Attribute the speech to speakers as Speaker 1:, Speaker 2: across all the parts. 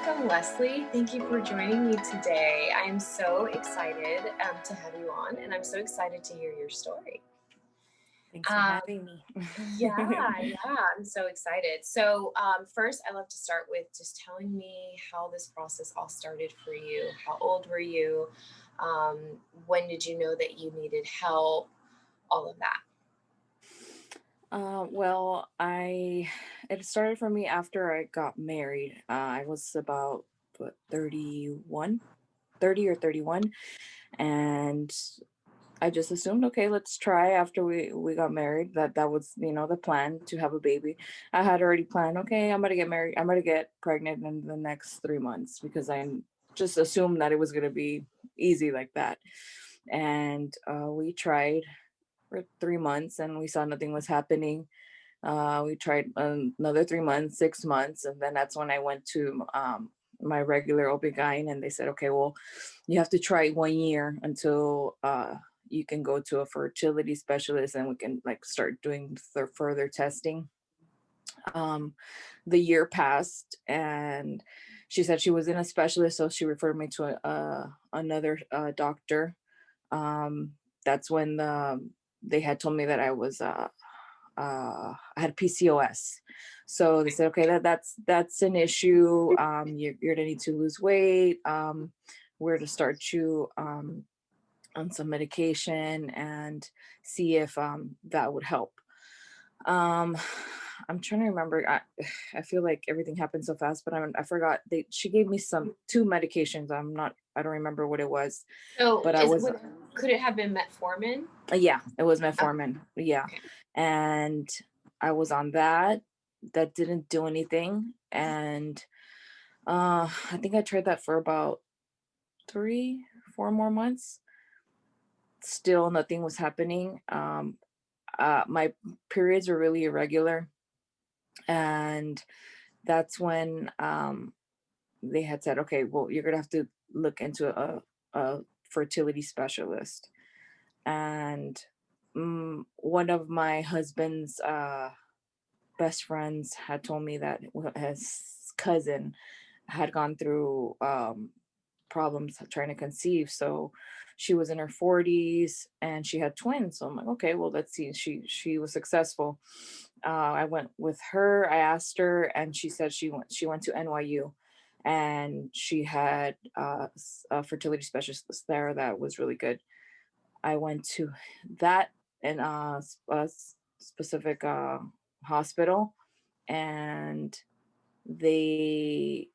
Speaker 1: Welcome, Leslie. Thank you for joining me today. I am so excited to have you on, and I'm so excited to hear your story.
Speaker 2: Thanks for having me.
Speaker 1: Yeah, I'm so excited. So first, I'd love to start with just telling me how this process all started for you. How old were you? When did you know that you needed help? All of that.
Speaker 2: It started for me after I got married. I was about 30 or 31. And I just assumed, okay, let's try after we got married. That was, the plan to have a baby. I had already planned, okay, I'm going to get married. I'm going to get pregnant in the next 3 months because I just assumed that it was going to be easy like that. And we tried for 3 months and we saw nothing was happening. We tried another 3 months, 6 months, and then that's when I went to my regular OB-GYN, and they said, okay, well, you have to try 1 year until you can go to a fertility specialist and we can like start doing further testing. The year passed and she said she wasn't a specialist, so she referred me to another doctor. That's when they had told me that I had PCOS. So they said, okay, that's an issue. You're gonna need to lose weight. We're to start you on some medication and see if that would help. Um, I'm trying to remember. I feel like everything happened so fast, but I forgot. She gave me two medications. I don't remember what it was,
Speaker 1: So,
Speaker 2: but
Speaker 1: could it have been metformin?
Speaker 2: Yeah, it was
Speaker 1: Oh,
Speaker 2: metformin. Yeah.
Speaker 1: okay.
Speaker 2: And I was on that. That didn't do anything. And I think I tried that for about 3, 4 more months. Still nothing was happening. My periods were really irregular. And that's when they had said, okay, well, you're gonna have to look into a fertility specialist. And one of my husband's best friends had told me that his cousin had gone through problems trying to conceive. So she was in her 40s and she had twins. So I'm like, okay, well, let's see. She was successful. I went with her. I asked her, and she said she went to NYU, and she had a fertility specialist there that was really good. I went to that in a specific hospital, and they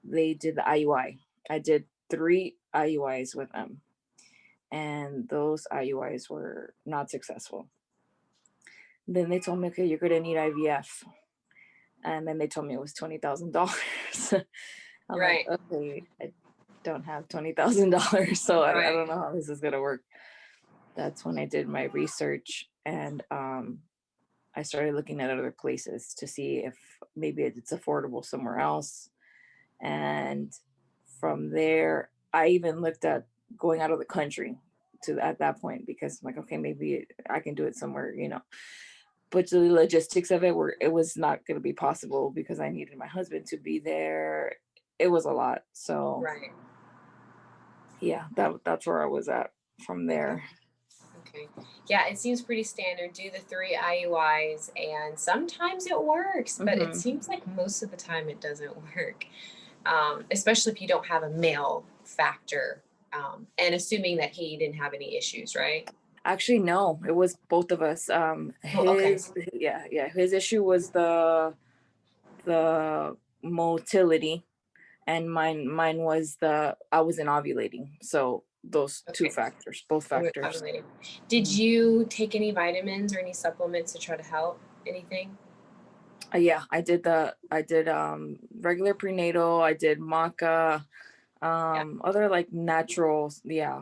Speaker 2: did the IUI. I did 3 IUIs with them, and those IUIs were not successful. Then they told me, okay, you're gonna need IVF, and then they told me it was $20,000. I'm
Speaker 1: Right.
Speaker 2: like, okay, I don't have $20,000, so I
Speaker 1: Right.
Speaker 2: don't know how this is gonna work. That's when I did my research, and I started looking at other places to see if maybe it's affordable somewhere else. And from there, I even looked at going out of the country to at that point because I'm like, okay, maybe I can do it somewhere. But the logistics of it was not going to be possible because I needed my husband to be there. It was a lot. So
Speaker 1: Right.
Speaker 2: yeah, that's where I was at from there.
Speaker 1: Okay. Yeah, it seems pretty standard. Do the 3 IUIs, and sometimes it works, but it
Speaker 2: Hmm.
Speaker 1: seems like most of the time it doesn't work, especially if you don't have a male factor. And assuming that he didn't have any issues, right?
Speaker 2: Actually, no, it was both of us.
Speaker 1: Oh, okay.
Speaker 2: His issue was the motility, and mine was I wasn't ovulating. So those two
Speaker 1: Okay.
Speaker 2: factors, both
Speaker 1: You were
Speaker 2: factors.
Speaker 1: ovulating. Did
Speaker 2: Mhm.
Speaker 1: you take any vitamins or any supplements to try to help anything?
Speaker 2: Yeah, I did regular prenatal, I did maca,
Speaker 1: Yeah.
Speaker 2: other like natural, yeah,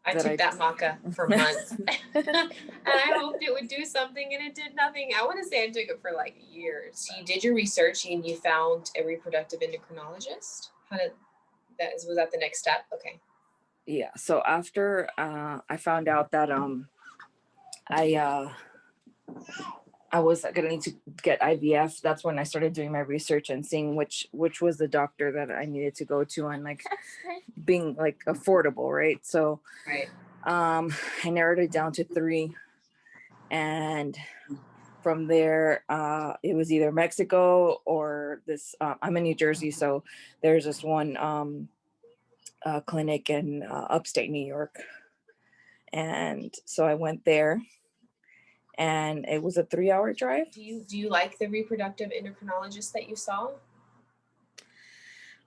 Speaker 1: I
Speaker 2: that
Speaker 1: took
Speaker 2: I
Speaker 1: that maca for months and I hoped it would do something and it did nothing. I want to say I took it for like years. You did your research and you found a reproductive endocrinologist. How did was that the next step? Okay.
Speaker 2: yeah. So after I found out that I I was gonna need to get IVF. That's when I started doing my research and seeing which was the doctor that I needed to go to, and like being like affordable, right? So
Speaker 1: Right.
Speaker 2: I narrowed it down to 3, and from there it was either Mexico or this. I'm in New Jersey, so there's this one clinic in upstate New York, and so I went there, and it was a 3-hour drive.
Speaker 1: Do you like the reproductive endocrinologist that you saw?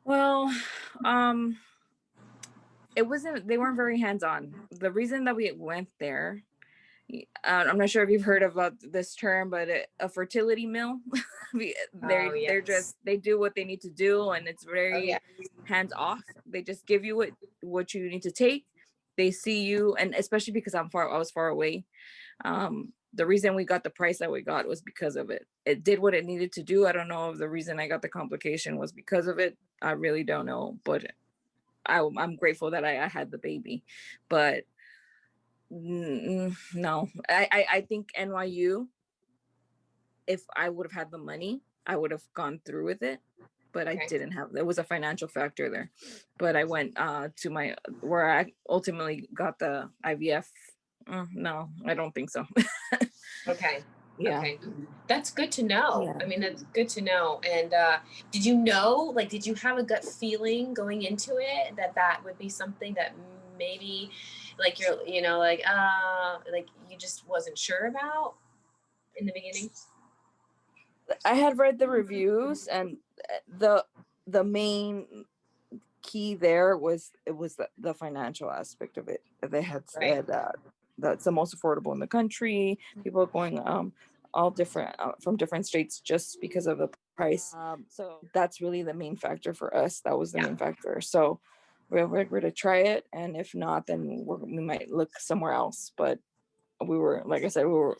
Speaker 2: Well, it wasn't, they weren't very hands-on. The reason that we went there, I'm not sure if you've heard about this term, but a fertility mill.
Speaker 1: Oh,
Speaker 2: They're
Speaker 1: yes.
Speaker 2: just, they do what they need to do, and it's
Speaker 1: Oh, yeah.
Speaker 2: very hands off. They just give you what you need to take. They see you, and especially because I was far away. The reason we got the price that we got was because of it. It did what it needed to do. I don't know if the reason I got the complication was because of it. I really don't know, but I'm grateful that I had the baby. But no, I think NYU, if I would have had the money, I would have gone through with it, but I didn't have. There was a financial factor there. But I went to my, where I ultimately got the IVF. No, I don't think so.
Speaker 1: Okay.
Speaker 2: Yeah.
Speaker 1: Okay. That's good to know.
Speaker 2: Yeah.
Speaker 1: I mean, that's good to know. And did you know, like, did you have a gut feeling going into it that that would be something that maybe like you're, like you just wasn't sure about in the beginning?
Speaker 2: I had read the reviews, and the main key there was, it was the financial aspect of it. They had
Speaker 1: Right.
Speaker 2: said that's the most affordable in the country. People are going all different from different states just because of the price. So that's really the main factor for us. That was the main factor. So we're going to try it, and if not, then we might look somewhere else. But we were, like I said, we were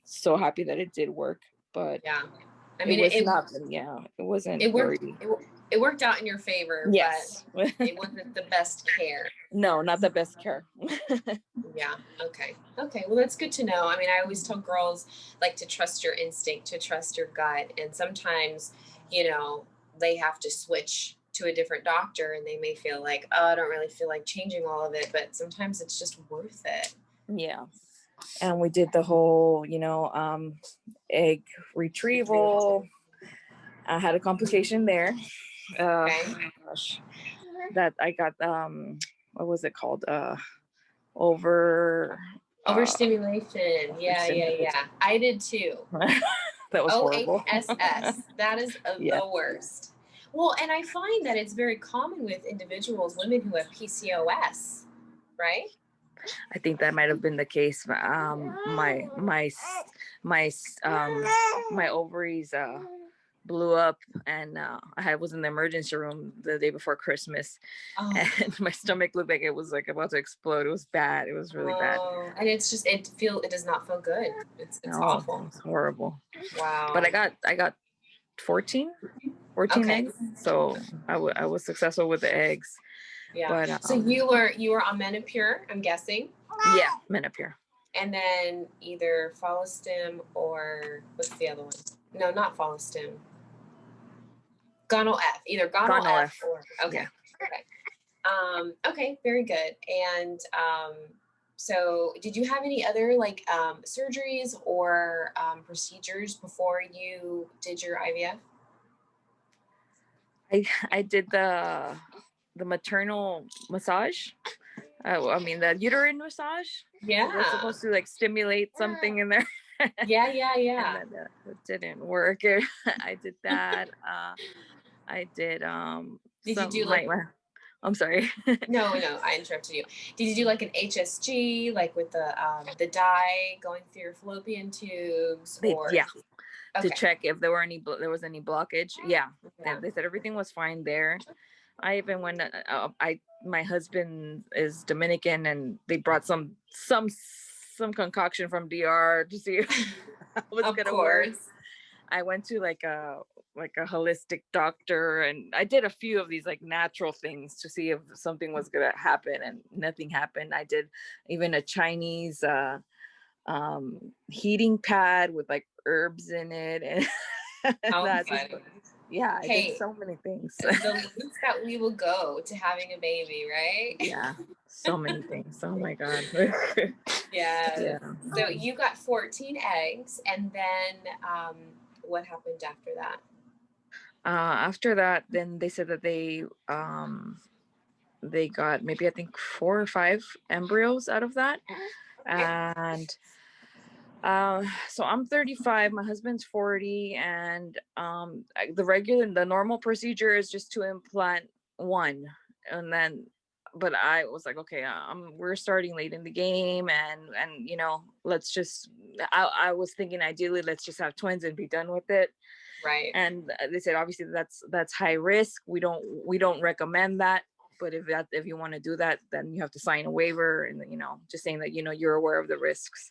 Speaker 2: so happy that it did work. But
Speaker 1: Yeah. I mean,
Speaker 2: it wasn't
Speaker 1: it worked.
Speaker 2: very.
Speaker 1: It worked out in your favor,
Speaker 2: Yes.
Speaker 1: but it wasn't the best care.
Speaker 2: No, not the best care.
Speaker 1: Yeah. Okay. Okay. Well, that's good to know. I mean, I always tell girls like to trust your instinct, to trust your gut. And sometimes, they have to switch to a different doctor and they may feel like, oh, I don't really feel like changing all of it. But sometimes it's just worth it.
Speaker 2: Yeah. And we did the whole, egg retrieval. I had a complication there.
Speaker 1: Okay.
Speaker 2: Gosh, that I got, what was it called?
Speaker 1: Overstimulation. Yeah. I did too.
Speaker 2: That was horrible.
Speaker 1: OHSS. That is
Speaker 2: Yeah.
Speaker 1: the worst. Well, and I find that it's very common with individuals, women who have PCOS, right?
Speaker 2: I think that might have been the case. My ovaries blew up, and I was in the emergency room the day before Christmas, and my stomach looked like it was like about to explode. It was bad. It was really bad.
Speaker 1: And it's just it does not feel good. It's awful.
Speaker 2: It's horrible.
Speaker 1: Wow.
Speaker 2: But I got 14 eggs, so I was successful with the eggs.
Speaker 1: Yeah.
Speaker 2: But
Speaker 1: so you were on Menopur, I'm guessing.
Speaker 2: Yeah, Menopur.
Speaker 1: And then either Follistim or what's the other one? No, not Follistim. Gonal F. Either Gonal F or okay. Okay, very good. And so did you have any other like surgeries or procedures before you did your IVF?
Speaker 2: I did the maternal massage. I mean the uterine massage.
Speaker 1: Yeah.
Speaker 2: We're supposed to like stimulate something in there.
Speaker 1: Yeah.
Speaker 2: And then, it didn't work. I did that. I did
Speaker 1: did you do like
Speaker 2: I'm sorry.
Speaker 1: No, I interrupted you. Did you do like an HSG, like with the dye going through your fallopian tubes?
Speaker 2: Yeah. Okay. To check if there was any blockage. Yeah. They said everything was fine there. I even went. My husband is Dominican, and they brought some concoction from DR to see if it was gonna work. I went to like a holistic doctor, and I did a few of these like natural things to see if something was gonna happen, and nothing happened. I did even a Chinese heating pad with like herbs in it, and
Speaker 1: How
Speaker 2: that's just,
Speaker 1: exciting.
Speaker 2: yeah, I did
Speaker 1: Hey,
Speaker 2: so many things.
Speaker 1: the lengths that we will go to having a baby, right?
Speaker 2: Yeah, so many things. Oh my God.
Speaker 1: Yes.
Speaker 2: Yeah.
Speaker 1: So you got 14 eggs, and then what happened after that?
Speaker 2: After that, then they said that they got maybe I think 4 or 5 embryos out of that.
Speaker 1: Okay.
Speaker 2: And so I'm 35, my husband's 40, and the normal procedure is just to implant one. And then but I was like, okay, we're starting late in the game, and let's just, I was thinking ideally let's just have twins and be done with it.
Speaker 1: Right.
Speaker 2: And they said obviously that's high risk, we don't recommend that, but if you want to do that, then you have to sign a waiver, and just saying that you're aware of the risks.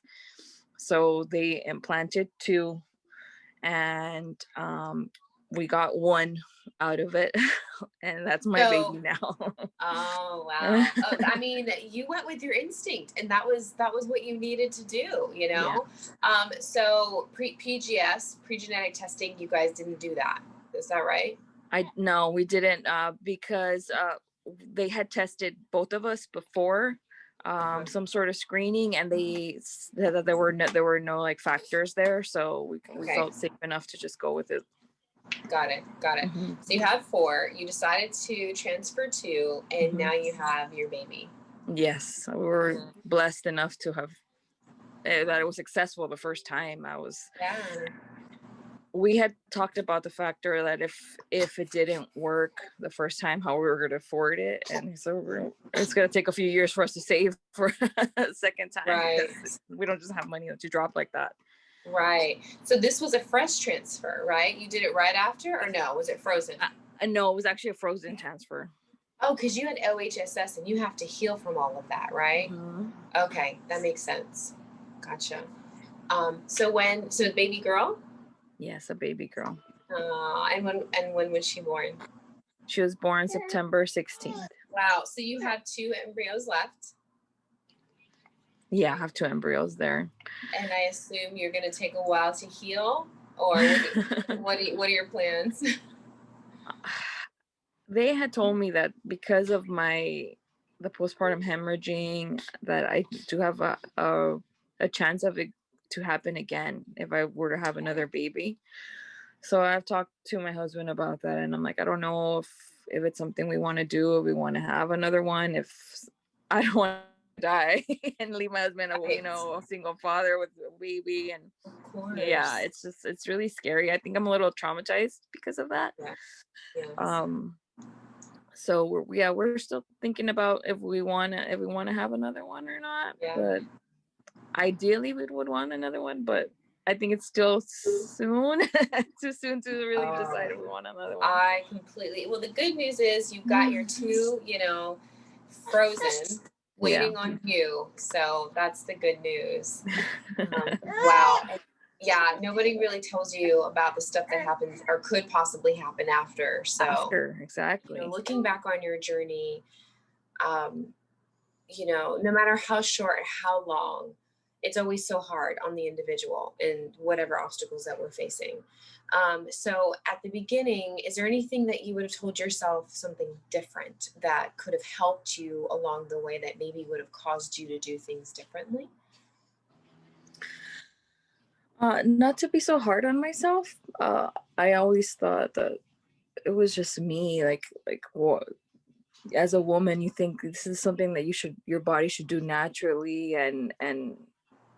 Speaker 2: So they implanted 2, and we got 1 out of it. And that's my baby
Speaker 1: So,
Speaker 2: now.
Speaker 1: oh wow. I mean, you went with your instinct, and that was what you needed to do, you
Speaker 2: Yeah.
Speaker 1: know? So PGS, pre-genetic testing, you guys didn't do that. Is that right?
Speaker 2: No, we didn't, because they had tested both of us before,
Speaker 1: Uh-huh.
Speaker 2: some sort of screening, and they said that there were no like factors there, so we
Speaker 1: Okay.
Speaker 2: felt safe enough to just go with it.
Speaker 1: Got it. Got it.
Speaker 2: Mhm.
Speaker 1: So you had 4, you decided to transfer 2, and
Speaker 2: Mhm.
Speaker 1: now you have your baby.
Speaker 2: Yes, we were blessed enough to have that it was successful the first time.
Speaker 1: Yeah.
Speaker 2: We had talked about the factor that if it didn't work the first time, how we were going to afford it, and so it's going to take a few years for us to save for a second time,
Speaker 1: Right.
Speaker 2: because we don't just have money to drop like that.
Speaker 1: Right. So this was a fresh transfer, right? You did it right after, or no? Was it frozen?
Speaker 2: No, it was actually a frozen transfer.
Speaker 1: Oh, because you had OHSS and you have to heal from all of that, right?
Speaker 2: Mm-hmm.
Speaker 1: Okay, that makes sense. Gotcha. So baby girl?
Speaker 2: Yes, a baby girl.
Speaker 1: And when was she born?
Speaker 2: She was born September 16th.
Speaker 1: Wow. So you have 2 embryos left,
Speaker 2: Yeah, I have 2 embryos there.
Speaker 1: and I assume you're going to take a while to heal, or what are your plans?
Speaker 2: They had told me that because of the postpartum hemorrhaging, that I do have a chance of it to happen again if I were to have another baby. So I've talked to my husband about that, and I'm like, I don't know if it's something we want to do, if we want to have another one, if I don't want to die and leave my husband,
Speaker 1: Right.
Speaker 2: a single father with a baby. And
Speaker 1: Of course.
Speaker 2: yeah, it's really scary. I think I'm a little traumatized because of that.
Speaker 1: Yeah. Yes.
Speaker 2: So we're still thinking about if we want to have another one or not.
Speaker 1: Yeah.
Speaker 2: But ideally we would want another one, but I think it's still soon too soon to really decide if we want another one.
Speaker 1: I completely. Well, the good news is you've got your 2, frozen, waiting on you. So that's the good news. Wow. Yeah, nobody really tells you about the stuff that happens or could possibly happen after. So,
Speaker 2: After, exactly.
Speaker 1: looking back on your journey, um, no matter how short, how long, it's always so hard on the individual and whatever obstacles that we're facing. So at the beginning, is there anything that you would have told yourself, something different that could have helped you along the way that maybe would have caused you to do things differently?
Speaker 2: Not to be so hard on myself. I always thought that it was just me. Like what, as a woman, you think this is something that your body should do naturally, and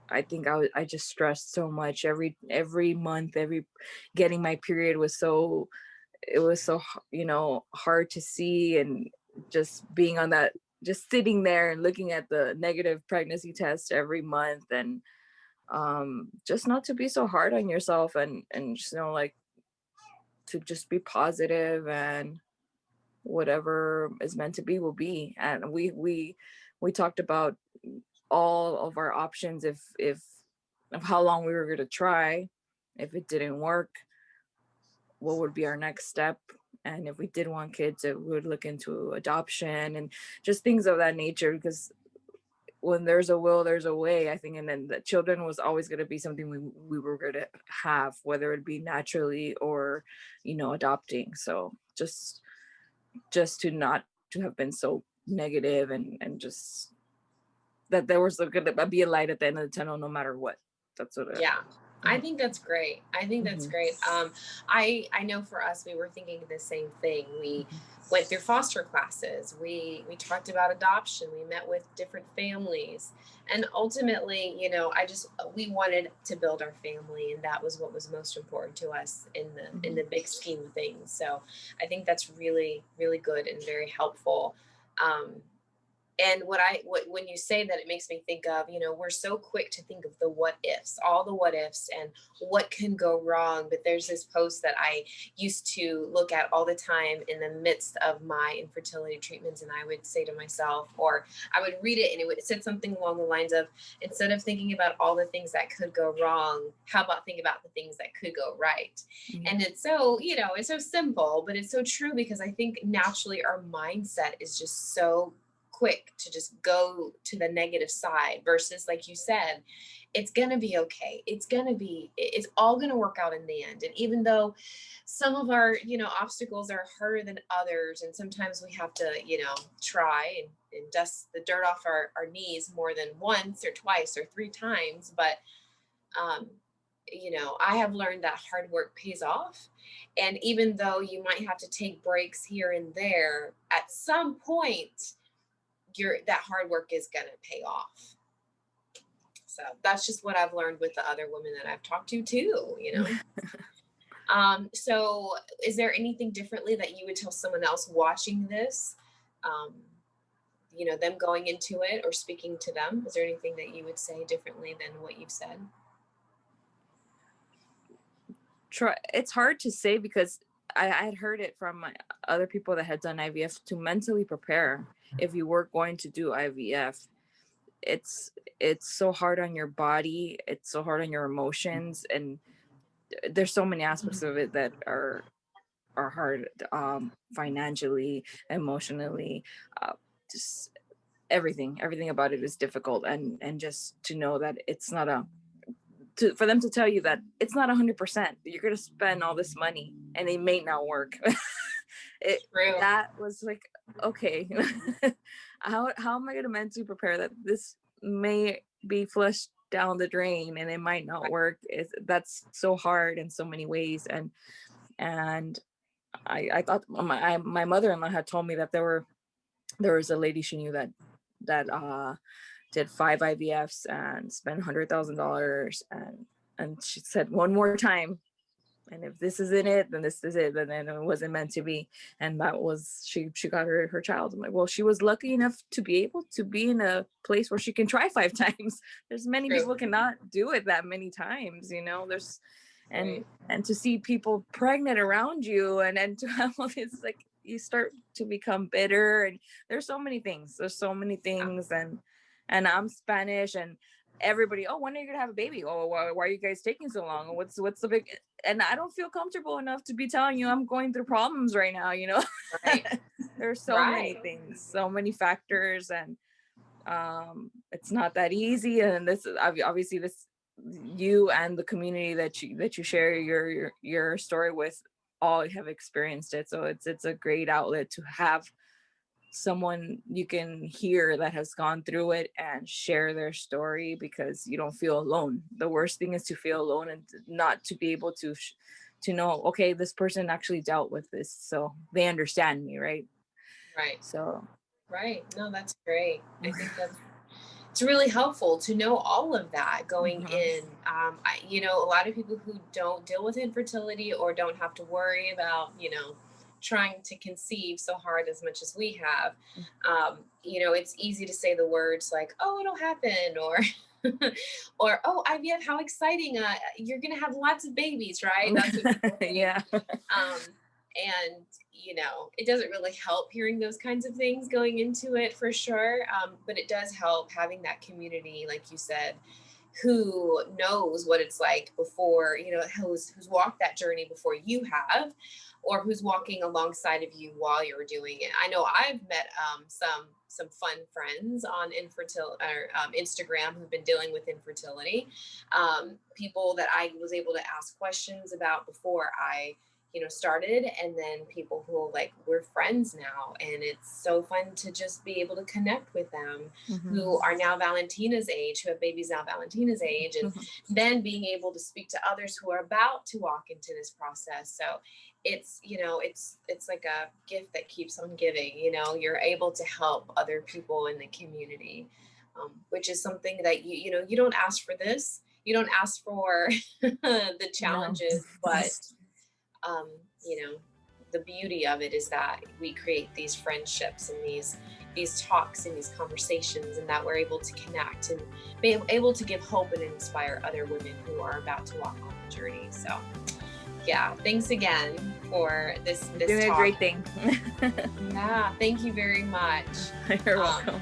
Speaker 2: I think I just stressed so much every month, getting my period was so, hard to see, and just being on that, just sitting there and looking at the negative pregnancy test every month, and just not to be so hard on yourself, and just like to just be positive, and whatever is meant to be will be. And we talked about all of our options, if of how long we were going to try. If it didn't work, what would be our next step, and if we did want kids, we would look into adoption and just things of that nature, because when there's a will, there's a way, I think. And then the children was always going to be something we were going to have, whether it be naturally or, adopting. So just to not to have been so negative, and just that there was going to be a light at the end of the tunnel no matter what. That's what
Speaker 1: Yeah. I think that's great. I think that's
Speaker 2: Mhm.
Speaker 1: great. I know for us, we were thinking the same thing. We
Speaker 2: Mhm.
Speaker 1: went through foster classes. We talked about adoption. We met with different families, and ultimately, we wanted to build our family, and that was what was most important to us in the big scheme of things. So I think that's really, really good and very helpful. Um, and when you say that, it makes me think of, we're so quick to think of the what ifs, all the what ifs and what can go wrong. But there's this post that I used to look at all the time in the midst of my infertility treatments. And I would say to myself, or I would read it, and it said something along the lines of, instead of thinking about all the things that could go wrong, how about think about the things that could go right?
Speaker 2: Yeah.
Speaker 1: And it's so, it's so simple, but it's so true, because I think naturally our mindset is just so quick to just go to the negative side, versus, like you said, it's going to be okay. It's all going to work out in the end. And even though some of our, obstacles are harder than others, and sometimes we have to, try and dust the dirt off our knees more than once or twice or three times. But, I have learned that hard work pays off. And even though you might have to take breaks here and there, at some point, that hard work is going to pay off. So that's just what I've learned with the other women that I've talked to too. So is there anything differently that you would tell someone else watching this, them going into it or speaking to them? Is there anything that you would say differently than what you've said?
Speaker 2: It's hard to say, because I had heard it from other people that had done IVF, to mentally prepare if you were going to do IVF. It's so hard on your body, it's so hard on your emotions, and there's so many aspects of it that are hard, financially, emotionally, just everything about it is difficult. And just to know that it's not for them to tell you that it's not 100%, you're going to spend all this money and it may not work.
Speaker 1: True.
Speaker 2: That was like, okay, how am I going to mentally prepare that this may be flushed down the drain and it might not work? That's so hard in so many ways. And I thought my mother-in-law had told me that there was a lady she knew that did 5 IVFs and spent $100,000, and she said, one more time, and if this isn't it, then this is it, and then it wasn't meant to be. And that was, she got her child. I'm like, well, she was lucky enough to be able to be in a place where she can try 5 times. There's many
Speaker 1: True.
Speaker 2: people cannot do it that many times, there's
Speaker 1: Right.
Speaker 2: and to see people pregnant around you, and to have all this, like, you start to become bitter, and there's so many things, and I'm Spanish, and everybody, oh, when are you gonna have a baby? Oh, why are you guys taking so long? What's the big, and I don't feel comfortable enough to be telling you I'm going through problems right now.
Speaker 1: Right.
Speaker 2: There's so many
Speaker 1: Right.
Speaker 2: things, so many factors, and it's not that easy. And this is obviously, this, you and the community that you share your story with, all have experienced it. So it's a great outlet to have someone you can hear that has gone through it and share their story, because you don't feel alone. The worst thing is to feel alone and not to be able to know, okay, this person actually dealt with this, so they understand me, right?
Speaker 1: Right.
Speaker 2: So
Speaker 1: Right. No, that's great. I think it's really helpful to know all of that going
Speaker 2: mhm.
Speaker 1: in. A lot of people who don't deal with infertility or don't have to worry about, trying to conceive so hard as much as we have, it's easy to say the words like, oh, it'll happen, or, or, oh, IVF, how exciting. You're going to have lots of babies, right? That's what people think.
Speaker 2: Yeah.
Speaker 1: And it doesn't really help hearing those kinds of things going into it, for sure, but it does help having that community, like you said, who knows what it's like before, who's walked that journey before you have, or who's walking alongside of you while you're doing it. I know I've met some fun friends on Instagram who've been dealing with infertility, people that I was able to ask questions about before I started, and then people who we're friends now, and it's so fun to just be able to connect with them, who are now Valentina's age, who have babies now Valentina's age, and then being able to speak to others who are about to walk into this process. So it's it's like a gift that keeps on giving. You're able to help other people in the community, which is something that you don't ask for this, you don't ask for the challenges, but um, the beauty of it is that we create these friendships and these talks and these conversations, and that we're able to connect and be able to give hope and inspire other women who are about to walk on the journey. So yeah, thanks again for this
Speaker 2: doing
Speaker 1: talk.
Speaker 2: a great thing.
Speaker 1: Yeah, thank you very much.
Speaker 2: You're welcome.